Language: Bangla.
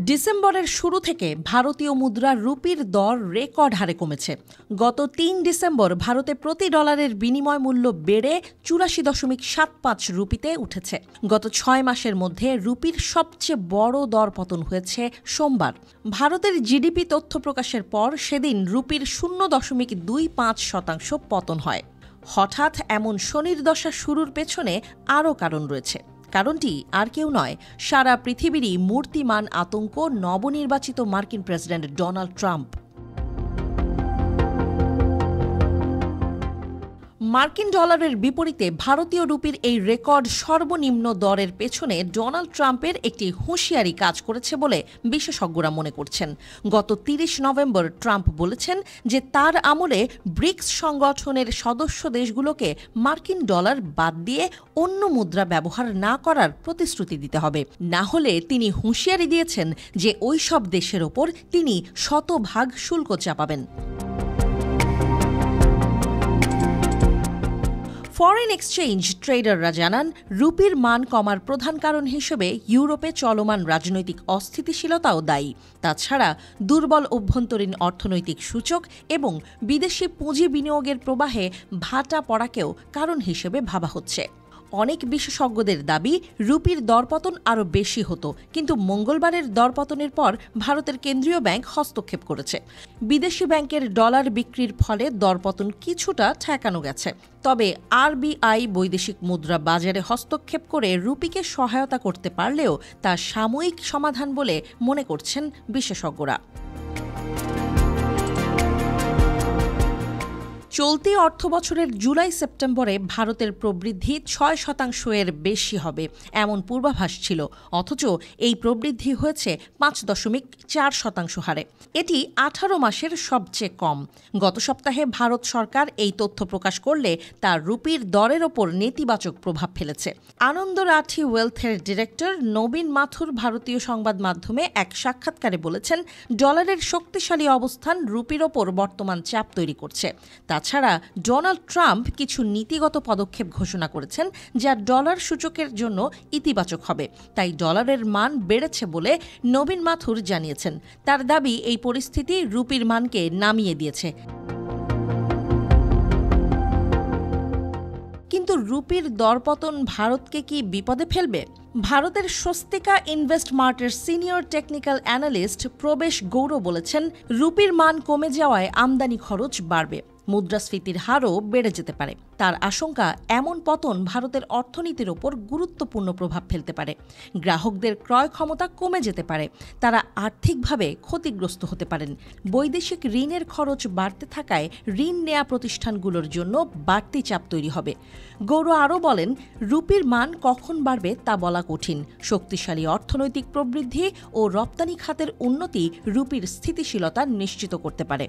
ডিসেম্বরের শুরু থেকে ভারতীয় মুদ্রা রুপির দর রেকর্ড হারে কমেছে। গত ৩ ডিসেম্বর ভারতে প্রতি ডলারের বিনিময় মূল্য বেড়ে ৮৪.৭৫ রুপিতে উঠেছে। গত ৬ মাসের মধ্যে রুপির সবচেয়ে বড় দরপতন হয়েছে সোমবার। ভারতের জিডিপি তথ্য প্রকাশের পর সেদিন রুপির 0.25% পতন হয়। হঠাৎ এমন শনির দশা শুরুর পেছনে আরও কারণ রয়েছে। কারণটি আর কেউ নয়, সারা পৃথিবীরই মূর্তিমান আতঙ্ক নবনির্বাচিত মার্কিন প্রেসিডেন্ট ডোনাল্ড ট্রাম্প। মার্কিন ডলারের বিপরীতে ভারতীয় রুপির এই রেকর্ড সর্বনিম্ন দরের পেছনে ডোনাল্ড ট্রাম্পের একটি হুঁশিয়ারি কাজ করেছে বলে বিশেষজ্ঞরা মনে করছেন। গত ৩০ নভেম্বর ট্রাম্প বলেছেন যে তার আমলে ব্রিক্স সংগঠনের সদস্য দেশগুলোকে মার্কিন ডলার বাদ দিয়ে অন্য মুদ্রা ব্যবহার না করার প্রতিশ্রুতি দিতে হবে। না হলে তিনি হুঁশিয়ারি দিয়েছেন যে ওই সব দেশের ওপর তিনি শতভাগ শুল্ক চাপাবেন। ফরেন এক্সচেঞ্জ ট্রেডাররা জানান, রুপির মান কমার প্রধান কারণ হিসেবে ইউরোপে চলমান রাজনৈতিক অস্থিতিশীলতাও দায়ী। তাছাড়া দুর্বল অভ্যন্তরীণ অর্থনৈতিক সূচক এবং বিদেশি পুঁজি বিনিয়োগের প্রবাহে ভাটা পড়াকেও কারণ হিসেবে ভাবা হচ্ছে। অনেক বিশেষজ্ঞদের দাবি, রুপির দরপতন আরও বেশি হতো, কিন্তু মঙ্গলবারের দরপতনের পর ভারতের কেন্দ্রীয় ব্যাংক হস্তক্ষেপ করেছে। বিদেশি ব্যাংকের ডলার বিক্রির ফলে দরপতন কিছুটা ঠেকানো গেছে। তবে আরবিআই বৈদেশিক মুদ্রা বাজারে হস্তক্ষেপ করে রুপিকে সহায়তা করতে পারলেও তা সাময়িক সমাধান বলে মনে করছেন বিশেষজ্ঞরা। চলতি অর্থবছরের জুলাই-সেপ্টেম্বরে ভারতের প্রবৃদ্ধি ৬% বেশি হবে এমন পূর্বাভাস ছিল, অথচ এই প্রবৃদ্ধি হয়েছে ৫.৪% হারে। এটি ১৮ মাসের সবচেয়ে কম। গত সপ্তাহে ভারত সরকার এই তথ্য প্রকাশ করলে তা রুপির দরের ওপর নেতিবাচক প্রভাব ফেলেছে। আনন্দ রাঠি ওয়েলথের ডিরেক্টর নবীন মাথুর ভারতীয় সংবাদ মাধ্যমে এক সাক্ষাৎকারে বলেছেন, ডলারের শক্তিশালী অবস্থান রুপির ওপর বর্তমান চাপ তৈরি করছে। তাছাড়া ডোনাল্ড ট্রাম্প কিছু নীতিগত পদক্ষেপ ঘোষণা করেছেন যা ডলার সূচকের জন্য ইতিবাচক হবে। তাই ডলারের মান বেড়েছে বলে নবীন মাথুর জানিয়েছেন। তার দাবি, এই পরিস্থিতি রুপির মানকে নামিয়ে দিয়েছে। কিন্তু রুপির দরপতন ভারতকে কি বিপদে ফেলবে? ভারতের স্বস্তিকা ইনভেস্টমার্টের সিনিয়র টেকনিক্যাল অ্যানালিস্ট প্রবেশ গৌর বলেছেন, রুপির মান কমে যাওয়ায় আমদানি খরচ বাড়বে, মুদ্রাস্ফীতির হারও বেড়ে যেতে পারে। তার আশঙ্কা, এমন পতন ভারতের অর্থনীতির ওপর গুরুত্বপূর্ণ প্রভাব ফেলতে পারে। গ্রাহকদের ক্রয় ক্ষমতা কমে যেতে পারে, তারা আর্থিকভাবে ক্ষতিগ্রস্ত হতে পারেন। বৈদেশিক ঋণের খরচ বাড়তে থাকায় ঋণ নেয়া প্রতিষ্ঠানগুলোর জন্য বাড়তি চাপ তৈরি হবে। গৌর আরও বলেন, রুপির মান কখন বাড়বে তা বলা কঠিন। শক্তিশালী অর্থনৈতিক প্রবৃদ্ধি ও রপ্তানি খাতের উন্নতি রুপির স্থিতিশীলতা নিশ্চিত করতে পারে।